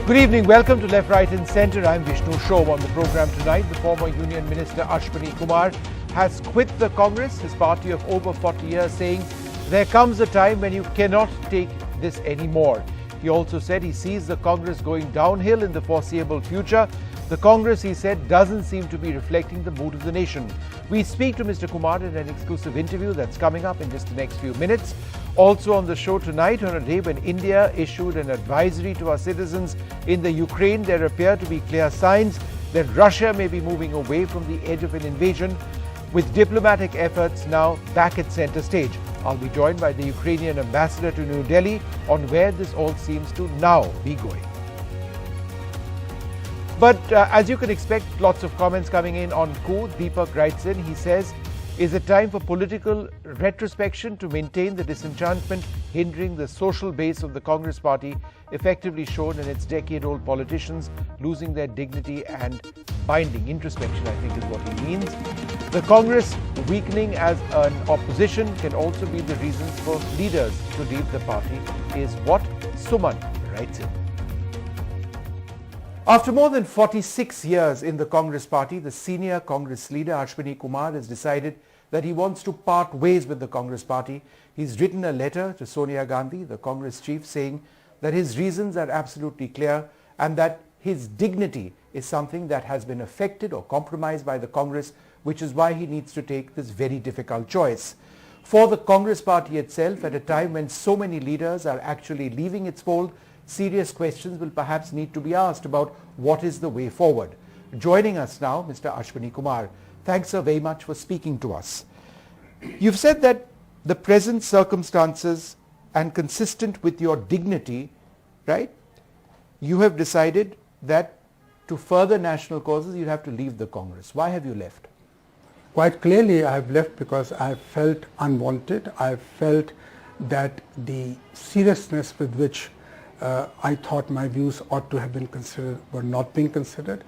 Good evening. Welcome to Left, Right and Centre. I'm Vishnu Shov. On the program tonight, the former Union Minister Ashwani Kumar has quit the Congress, his party of over 40 years, saying there comes a time when you cannot take this anymore. He also said he sees the Congress going downhill in the foreseeable future. The Congress, he said, doesn't seem to be reflecting the mood of the nation. We speak to Mr Kumar in an exclusive interview that's coming up in just the next few minutes. Also on the show tonight, on a day when India issued an advisory to our citizens in the Ukraine, there appear to be clear signs that Russia may be moving away from the edge of an invasion, with diplomatic efforts now back at center stage. I'll be joined by the Ukrainian ambassador to New Delhi on where this all seems to now be going. But as you can expect, lots of comments coming in on coup. Deepak writes in, he says, is it time for political retrospection to maintain the disenchantment hindering the social base of the Congress party, effectively shown in its decade-old politicians losing their dignity and binding? Introspection, I think, is what he means. The Congress weakening as an opposition can also be the reasons for leaders to leave the party, is what Suman writes in. After more than 46 years in the Congress party, the senior Congress leader Ashwani Kumar has decided that he wants to part ways with the Congress party. He's written a letter to Sonia Gandhi, the Congress chief, saying that his reasons are absolutely clear and that his dignity is something that has been affected or compromised by the Congress, which is why he needs to take this very difficult choice. For the Congress party itself, at a time when so many leaders are actually leaving its fold, serious questions will perhaps need to be asked about what is the way forward. Joining us now, Mr. Ashwani Kumar. Thanks, sir, very much for speaking to us. You've said that the present circumstances and consistent with your dignity, right, you have decided that to further national causes, you have to leave the Congress. Why have you left? Quite clearly, I have left because I felt unwanted. I felt that the seriousness with which I thought my views ought to have been considered were not being considered.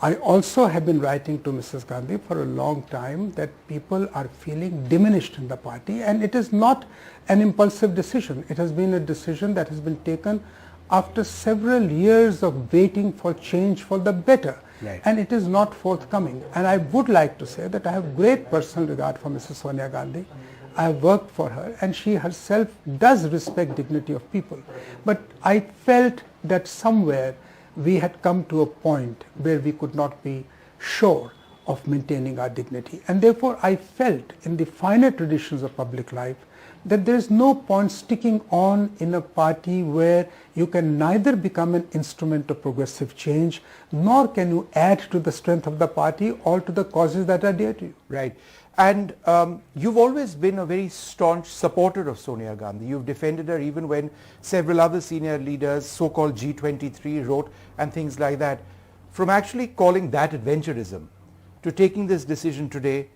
I also have been writing to Mrs. Gandhi for a long time that people are feeling diminished in the party, and it is not an impulsive decision. It has been a decision that has been taken after several years of waiting for change for the better. Right. And it is not forthcoming. And I would like to say that I have great personal regard for Mrs. Sonia Gandhi. I have worked for her and she herself does respect dignity of people. But I felt that somewhere we had come to a point where we could not be sure of maintaining our dignity. And therefore I felt in the finer traditions of public life that there is no point sticking on in a party where you can neither become an instrument of progressive change, nor can you add to the strength of the party or to the causes that are dear to you. Right. And you've always been a very staunch supporter of Sonia Gandhi. You've defended her even when several other senior leaders, so-called G23, wrote and things like that. From actually calling that adventurism to taking this decision today,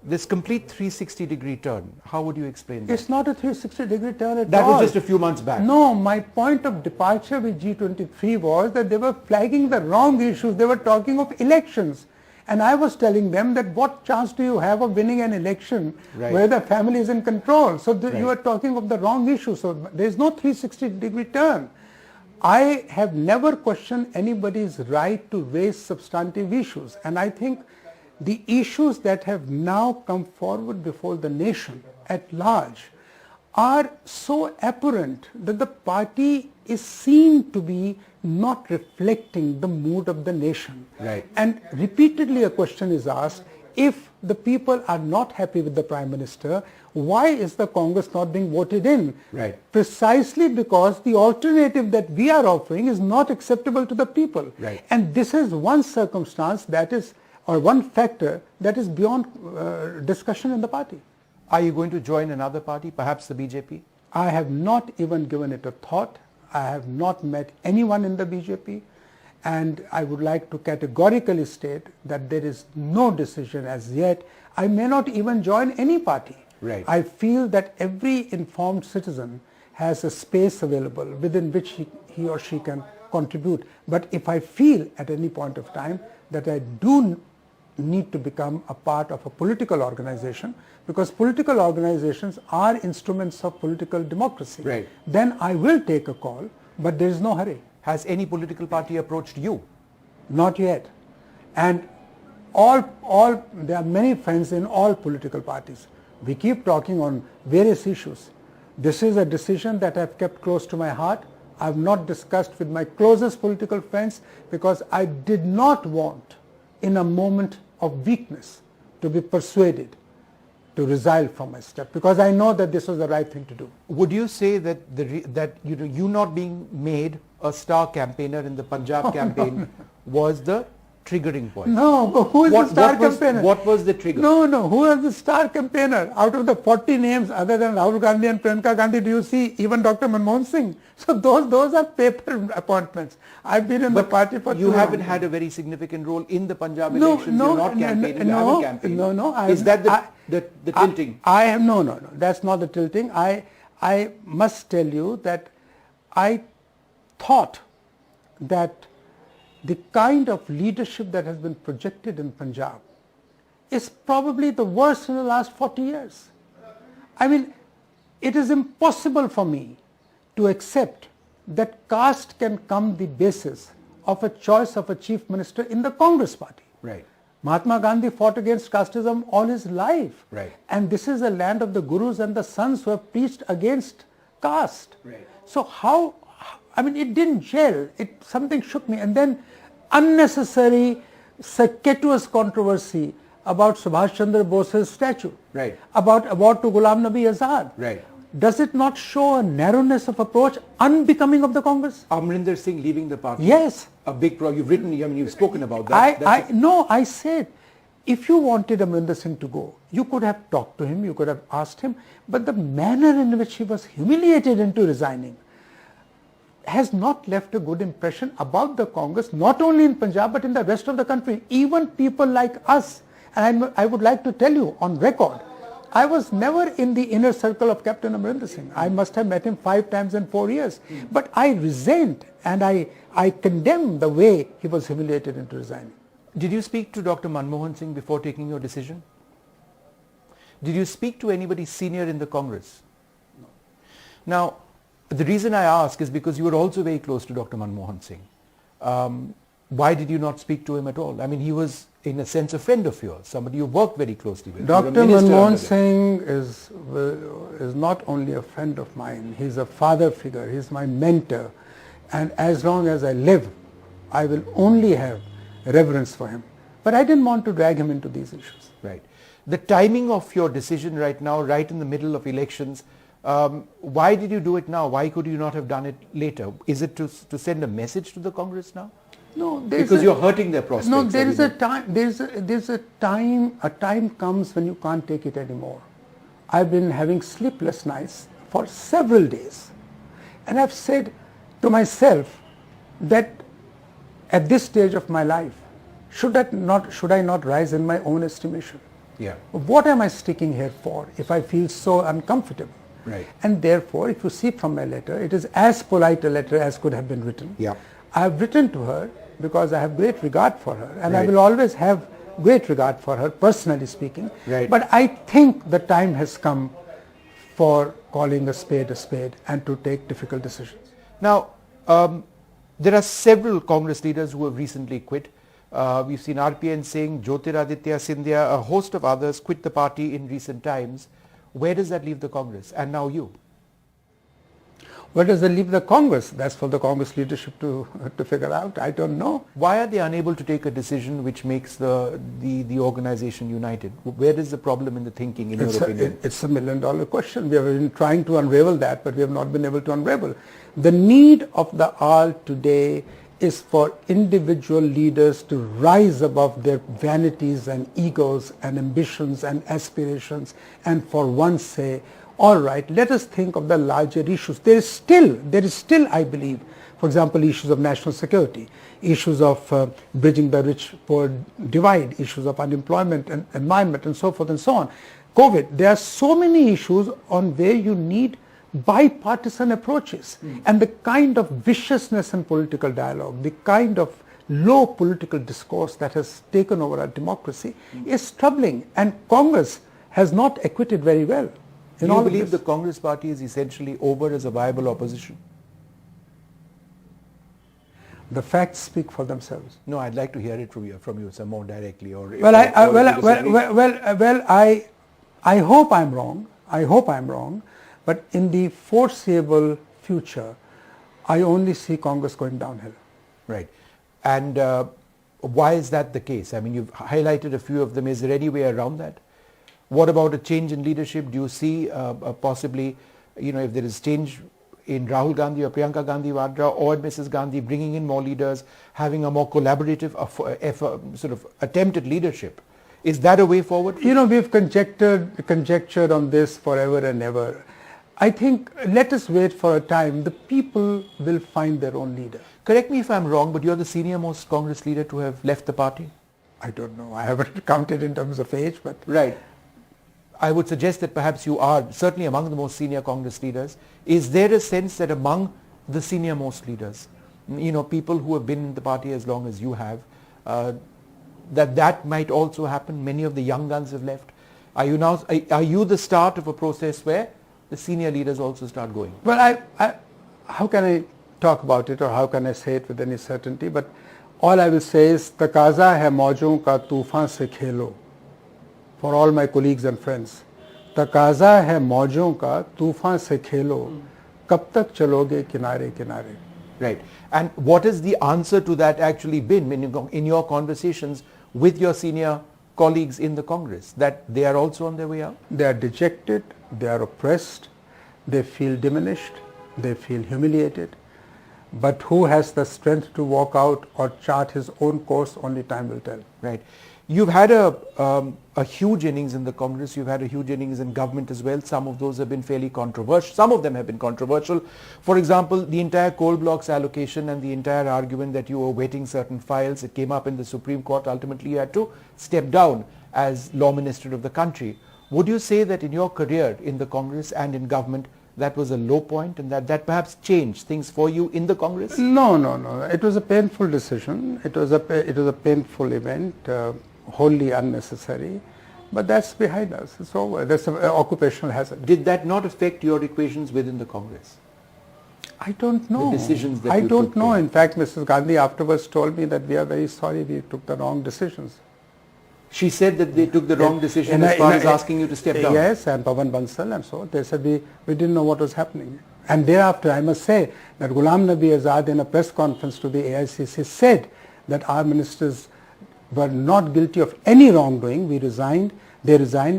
this complete 360-degree turn, how would you explain that? It's not a 360-degree turn at all. That was just a few months back. No, my point of departure with G23 was that they were flagging the wrong issues. They were talking of elections. And I was telling them that what chance do you have of winning an election where the family is in control? So you are talking of the wrong issue. So there is no 360-degree turn. I have never questioned anybody's right to raise substantive issues. And I think the issues that have now come forward before the nation at large are so apparent that the party is seen to be not reflecting the mood of the nation. Right. And repeatedly a question is asked, if the people are not happy with the Prime Minister, why is the Congress not being voted in? Right. Precisely because the alternative that we are offering is not acceptable to the people. Right. And this is one circumstance that is, or one factor that is beyond discussion in the party. Are you going to join another party, perhaps the BJP? I have not even given it a thought. I have not met anyone in the BJP, and I would like to categorically state that there is no decision as yet. I may not even join any party. Right. I feel that every informed citizen has a space available within which he or she can contribute. But if I feel at any point of time that I do need to become a part of a political organization, because political organizations are instruments of political democracy, right, then I will take a call, but there is no hurry. Has any political party approached you? Not yet. And there are many friends in all political parties. We keep talking on various issues. This is a decision that I've kept close to my heart. I've not discussed with my closest political friends because I did not want, in a moment of weakness, to be persuaded to resile from my step, because I know that this was the right thing to do. Would you say that you not being made a star campaigner in the Punjab campaign was the triggering point? No, but who is the star campaigner? What was the trigger? No, who is the star campaigner? Out of the 40 names other than Rahul Gandhi and Priyanka Gandhi, do you see even Dr. Manmohan Singh? So those are paper appointments. I've been in the party for you haven't had a very significant role in the Punjab elections. You're not campaigning. You haven't campaigned. No. Is that the tilting? No. That's not the tilting. I must tell you that I thought that the kind of leadership that has been projected in Punjab is probably the worst in the last 40 years. I mean, it is impossible for me to accept that caste can come the basis of a choice of a chief minister in the Congress party. Right. Mahatma Gandhi fought against casteism all his life. Right. And this is a land of the gurus and the sons who have preached against caste. Right. So it didn't gel. Something shook me. And then unnecessary, circuitous controversy about Subhash Chandra Bose's statue. Right. About award to Ghulam Nabi Azad. Right. Does it not show a narrowness of approach unbecoming of the Congress? Amrinder Singh leaving the party. Yes. A big problem. You've written, you've spoken about that. I said, if you wanted Amrinder Singh to go, you could have talked to him, you could have asked him, but the manner in which he was humiliated into resigning has not left a good impression about the Congress, not only in Punjab but in the rest of the country. Even people like us, and I would like to tell you on record, I was never in the inner circle of Captain Amrinder Singh. I must have met him 5 times in 4 years. But I resent and I condemn the way he was humiliated into resigning. Did you speak to Dr. Manmohan Singh before taking your decision? Did you speak to anybody senior in the Congress? No. Now, the reason I ask is because you were also very close to Dr. Manmohan Singh. Why did you not speak to him at all? I mean, he was, in a sense, a friend of yours, somebody you worked very closely with. Dr. Manmohan Singh is not only a friend of mine, he's a father figure, he's my mentor. And as long as I live, I will only have reverence for him. But I didn't want to drag him into these issues. Right. The timing of your decision right now, right in the middle of elections, why did you do it now? Why could you not have done it later? Is it to send a message to the Congress now? No, because you're hurting their prospects. No, there is a time. There's a time. A time comes when you can't take it anymore. I've been having sleepless nights for several days, and I've said to myself that at this stage of my life, should I not rise in my own estimation? Yeah. What am I sticking here for if I feel so uncomfortable? Right. And therefore, if you see from my letter, it is as polite a letter as could have been written. Yeah. I have written to her because I have great regard for her, and right. I will always have great regard for her, personally speaking. Right. But I think the time has come for calling a spade and to take difficult decisions. Now, there are several Congress leaders who have recently quit. We've seen RPN Singh, Jyotiraditya Scindia, a host of others quit the party in recent times. Where does that leave the Congress? And now you. Where does it leave the Congress? That's for the Congress leadership to figure out. I don't know. Why are they unable to take a decision which makes the organization united? Where is the problem in the thinking, in your opinion? It's a $1 million question. We have been trying to unravel that, but we have not been able to unravel. The need of the hour today is for individual leaders to rise above their vanities and egos and ambitions and aspirations, and for once say, all right, let us think of the larger issues. There is still, I believe, for example, issues of national security, issues of bridging the rich-poor divide, issues of unemployment and environment and so forth and so on. COVID, there are so many issues on where you need bipartisan approaches. And the kind of viciousness in political dialogue, the kind of low political discourse that has taken over our democracy is troubling, and Congress has not acquitted very well. Do you believe the Congress party is essentially over as a viable opposition? The facts speak for themselves. No, I'd like to hear it from you, some more directly. Or I hope I'm wrong. I hope I'm wrong. But in the foreseeable future, I only see Congress going downhill. Right. And why is that the case? I mean, you've highlighted a few of them. Is there any way around that? What about a change in leadership? Do you see possibly, if there is change in Rahul Gandhi or Priyanka Gandhi Vadra or Mrs. Gandhi, bringing in more leaders, having a more collaborative sort of attempt at leadership? Is that a way forward? We've conjectured on this forever and ever. I think let us wait for a time. The people will find their own leader. Correct me if I'm wrong, but you're the senior most Congress leader to have left the party? I don't know. I haven't counted in terms of age, but... Right. I would suggest that perhaps you are certainly among the most senior Congress leaders. Is there a sense that among the senior most leaders, people who have been in the party as long as you have, that might also happen? Many of the young guns have left. Are you the start of a process where the senior leaders also start going? Well, how can I talk about it, or how can I say it with any certainty? But all I will say is, taqaza hai maujon ka tufan se khelo. For all my colleagues and friends, taqaza hai maujon ka tufan se khelo. Kab tak chaloge kinare kinare. Right. And what has the answer to that actually been in your conversations with your senior colleagues in the Congress, that they are also on their way out? They are dejected, they are oppressed, they feel diminished, they feel humiliated. But who has the strength to walk out or chart his own course, only time will tell. Right. You've had a huge innings in the Congress, you've had a huge innings in government as well. Some of those have been fairly controversial. Some of them have been controversial. For example, the entire coal blocks allocation and the entire argument that you were waiting certain files. It came up in the Supreme Court. Ultimately, you had to step down as law minister of the country. Would you say that in your career in the Congress and in government, that was a low point, and that perhaps changed things for you in the Congress? No. It was a painful decision. It was a painful event. Wholly unnecessary, but that's behind us. It's over. That's an occupational hazard. Did that not affect your equations within the Congress? I don't know. The decisions that I you don't took know. there. In fact, Mrs. Gandhi afterwards told me that we are very sorry we took the wrong decisions. She said that they took the wrong decision as far as asking you to step down. Yes, and Pawan Bansal and so. They said we didn't know what was happening. And thereafter, I must say that Ghulam Nabi Azad in a press conference to the AICC said that our ministers were not guilty of any wrongdoing. They resigned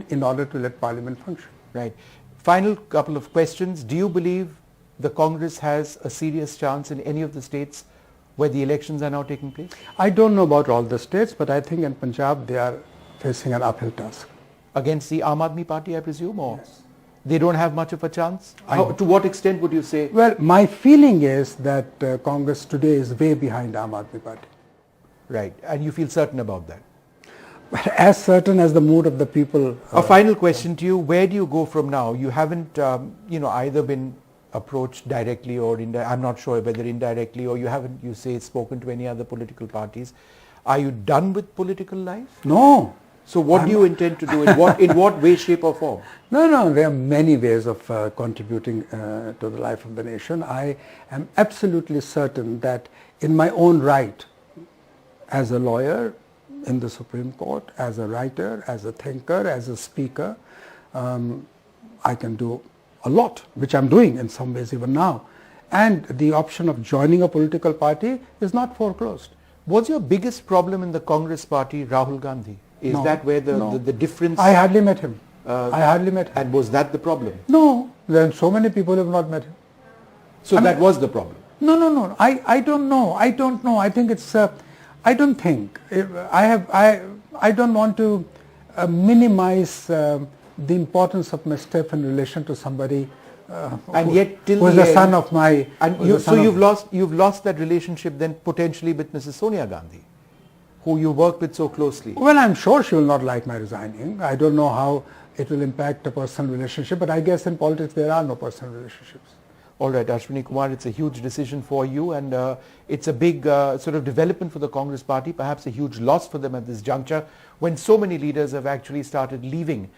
in order to let Parliament function. Right. Final couple of questions. Do you believe the Congress has a serious chance in any of the states where the elections are now taking place? I don't know about all the states, but I think in Punjab they are facing an uphill task. Against the Aam Aadmi Party, I presume, or yes. They don't have much of a chance? To what extent would you say? Well, my feeling is that Congress today is way behind Aam Aadmi Party. Right, and you feel certain about that? As certain as the mood of the people. A final question to you, where do you go from now? You haven't, either been approached directly or I'm not sure whether indirectly, or you haven't, you say, spoken to any other political parties. Are you done with political life? No. So what do you intend to do? In what way, shape or form? No, there are many ways of contributing to the life of the nation. I am absolutely certain that in my own right, as a lawyer in the Supreme Court, as a writer, as a thinker, as a speaker, I can do a lot, which I'm doing in some ways even now. And the option of joining a political party is not foreclosed. Was your biggest problem in the Congress party Rahul Gandhi? Is that where the difference? I hardly met him. And was that the problem? No, there are so many people who have not met him. So that was the problem? No. I don't know. I think it's... I don't think. I don't want to minimize the importance of my step in relation to somebody who was the son of my... you've lost that relationship then potentially with Mrs. Sonia Gandhi, who you worked with so closely. Well, I'm sure she will not like my resigning. I don't know how it will impact a personal relationship, but I guess in politics there are no personal relationships. All right, Ashwani Kumar, it's a huge decision for you, and it's a big sort of development for the Congress party, perhaps a huge loss for them at this juncture, when so many leaders have actually started leaving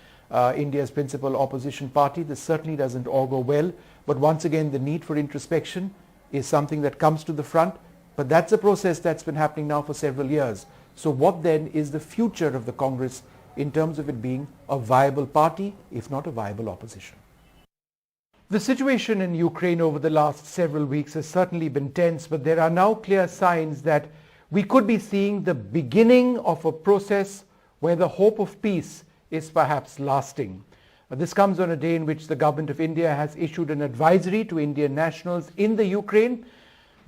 India's principal opposition party. This certainly doesn't augur well, but once again, the need for introspection is something that comes to the front. But that's a process that's been happening now for several years. So what then is the future of the Congress in terms of it being a viable party, if not a viable opposition? The situation in Ukraine over the last several weeks has certainly been tense, but there are now clear signs that we could be seeing the beginning of a process where the hope of peace is perhaps lasting. This comes on a day in which the government of India has issued an advisory to Indian nationals in the Ukraine.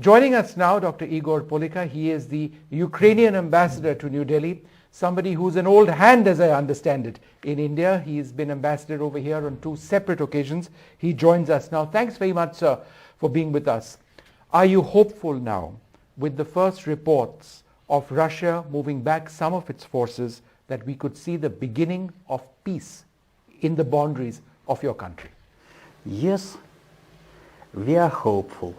Joining us now, Dr. Igor Polika. He is the Ukrainian ambassador to New Delhi, somebody who's an old hand, as I understand it, in India. He's been ambassador over here on 2 separate occasions. He joins us now. Thanks very much, sir, for being with us. Are you hopeful now, with the first reports of Russia moving back some of its forces, that we could see the beginning of peace in the boundaries of your country? Yes, we are hopeful.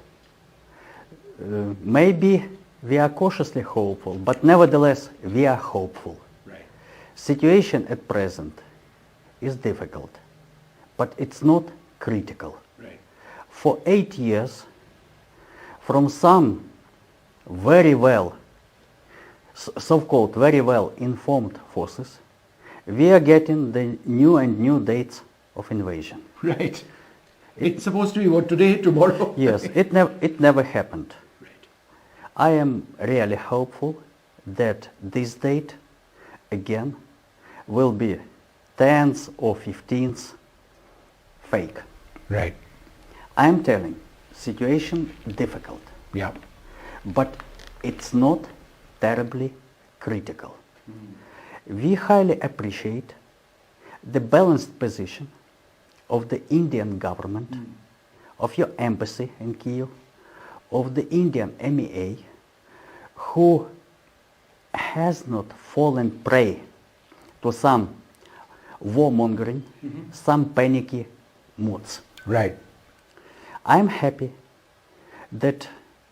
Maybe we are cautiously hopeful, but nevertheless we are hopeful. Right. Situation at present is difficult, but it's not critical. Right. For 8 years, from some very well, so-called very well informed forces, we are getting the new dates of invasion. Right. It's supposed to be what, today, tomorrow? Yes, it never happened. Right. I am really hopeful that this date again will be 10th or 15th fake. Right. I am telling, situation difficult, Yeah. but it's not terribly critical. We highly appreciate the balanced position of the Indian government, of your embassy in Kyiv, of the Indian MEA, who has not fallen prey to some warmongering, some panicky moods. Right. I'm happy that,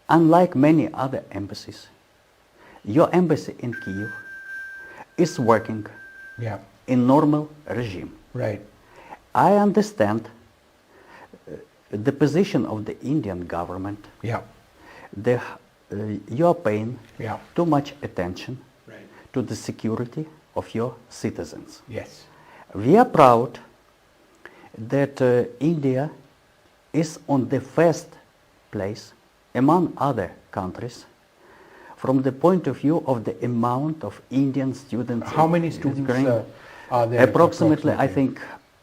unlike many other embassies, your embassy in Kyiv is working Yeah. in normal regime. Right. I understand the position of the Indian government. Yeah. You are paying Yeah. too much attention Right. to the security of your citizens. Yes. We are proud that India is on the first place among other countries from the point of view of the amount of Indian students. How many students are there? Approximately, I think,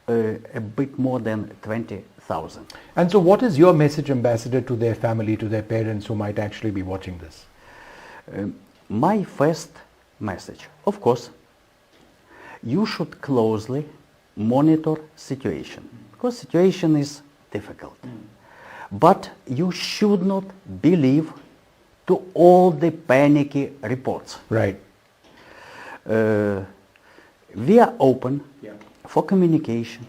a bit more than 20,000. And so what is your message, Ambassador, to their family, to their parents who might actually be watching this? My first message, of course, you should closely monitor situation, because situation is difficult. But you should not believe to all the panicky reports. Right. We are open for communication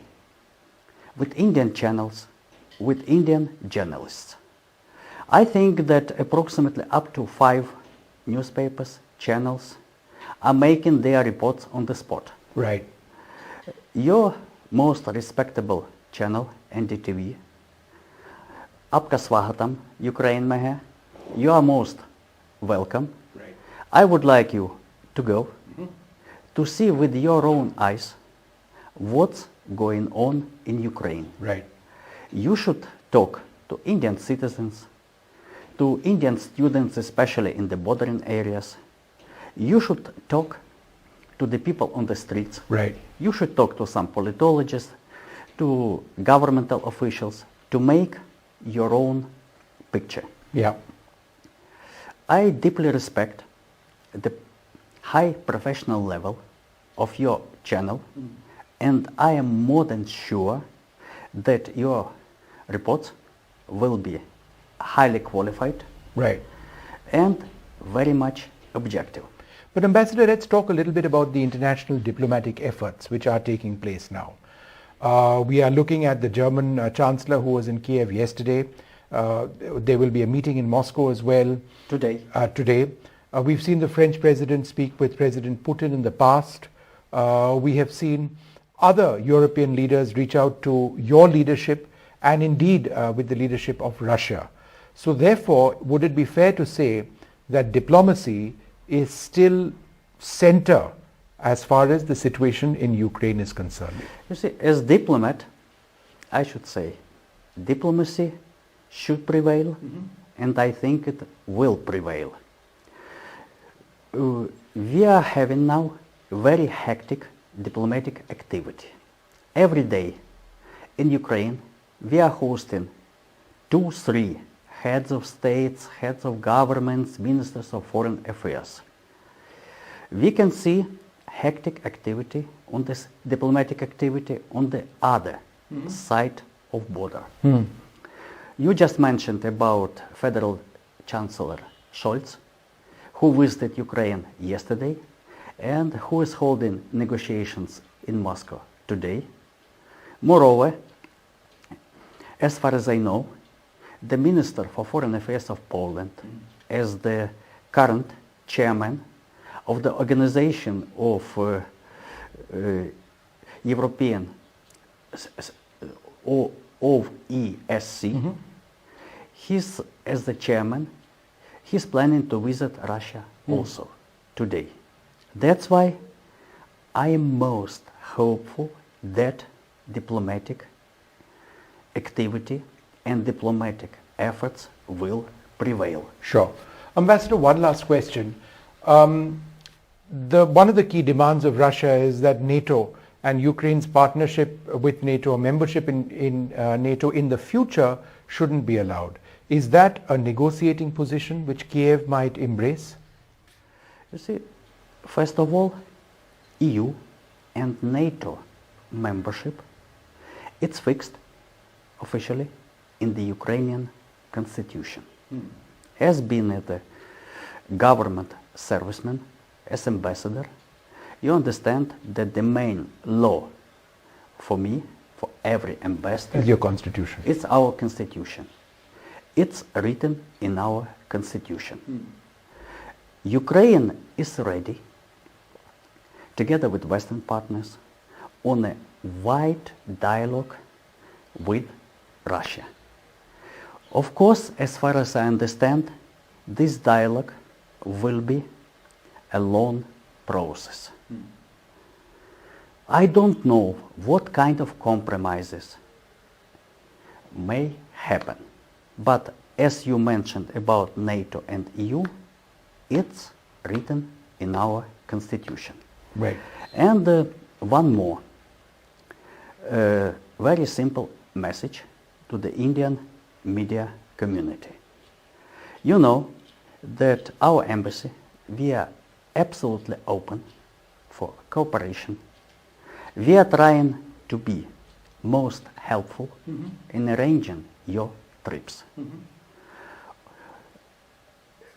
with Indian channels, with Indian journalists. I think that approximately up to 5 newspapers, channels are making their reports on the spot. Right. Your most respectable channel, NDTV, आपका स्वागतम Ukraine में है. You are most welcome. Right. I would like you to go to see with your own eyes what's going on in Ukraine. Right. You should talk to Indian citizens, to Indian students, especially in the bordering areas. You should talk to the people on the streets. Right. You should talk to some politologists, to governmental officials, to make your own picture. Yeah. I deeply respect the high professional level of your channel, and I am more than sure that your reports will be highly qualified, Right. and very much objective. But Ambassador, let's talk a little bit about the international diplomatic efforts which are taking place now. We are looking at the German Chancellor who was in Kiev yesterday. There will be a meeting in Moscow as well Today, we've seen the French President speak with President Putin in the past. We have seen other European leaders reach out to your leadership and indeed with the leadership of Russia. So therefore, would it be fair to say that diplomacy is still center as far as the situation in Ukraine is concerned? You see, as diplomat, I should say, diplomacy should prevail, and I think it will prevail. We are having now very hectic diplomatic activity. Every day in Ukraine, we are hosting 2-3 heads of states, heads of governments, ministers of foreign affairs. We can see hectic activity on this diplomatic activity on the other side of border. You just mentioned about Federal Chancellor Scholz, who visited Ukraine yesterday and who is holding negotiations in Moscow today. Moreover, as far as I know, the Minister for Foreign Affairs of Poland, as the current chairman of the organization of European OESC, he's, as the chairman, he's planning to visit Russia also today. That's why I am most hopeful that diplomatic activity and diplomatic efforts will prevail. Sure. Ambassador, one last question. One of the key demands of Russia is that NATO and Ukraine's partnership with NATO or membership in NATO in the future shouldn't be allowed. Is that a negotiating position which Kiev might embrace? You see, first of all, EU and NATO membership, it's fixed officially in the Ukrainian constitution. Has been a government serviceman, as ambassador, you understand that the main law for me, for every ambassador, Is your constitution. it's our constitution. It's written in our constitution. Ukraine is ready, together with Western partners, on a wide dialogue with Russia. Of course, as far as I understand, this dialogue will be a long process. I don't know what kind of compromises may happen, but as you mentioned about NATO and EU, it's written in our constitution. Right. And one more very simple message to the Indian media community. You know that our embassy, we are absolutely open for cooperation. We are trying to be most helpful in arranging your trips.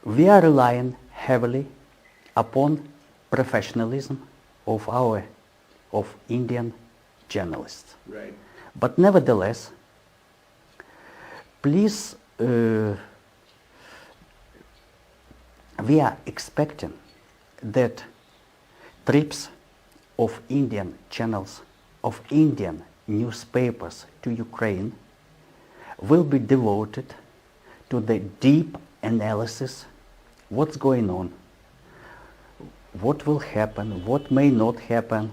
We are relying heavily upon professionalism of Indian journalists. Right. But nevertheless, please, we are expecting that trips of Indian channels, of Indian newspapers to Ukraine will be devoted to the deep analysis, what's going on, what will happen, what may not happen,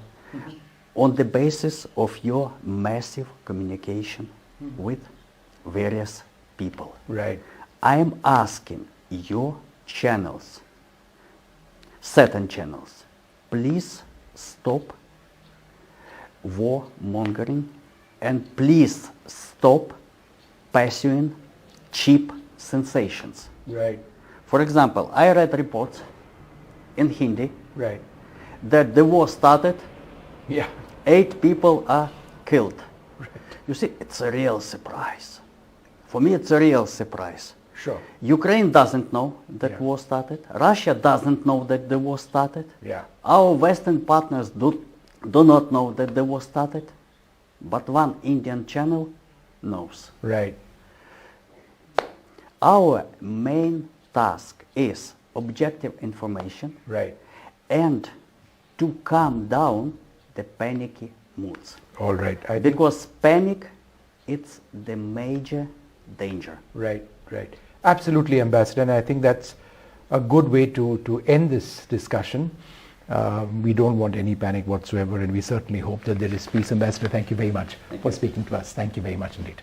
on the basis of your massive communication with various people. Right. I am asking your channels, certain channels, please stop war-mongering and please stop pursuing cheap sensations. Right. For example, I read reports in Hindi Right. that the war started, Yeah. 8 people are killed. You see, it's a real surprise. For me, it's a real surprise. Sure. Ukraine doesn't know that Yeah. war started. Russia doesn't know that the war started. Yeah. Our Western partners do not know that the war started. But one Indian channel knows. Right. Our main task is objective information Right. and to calm down the panicky moods. All right. I think, Because panic, it's the major danger. right. Right. Absolutely, Ambassador. And I think that's a good way to end this discussion. We don't want any panic whatsoever, and we certainly hope that there is peace. Ambassador, thank you very much for speaking to us. Thank you very much indeed.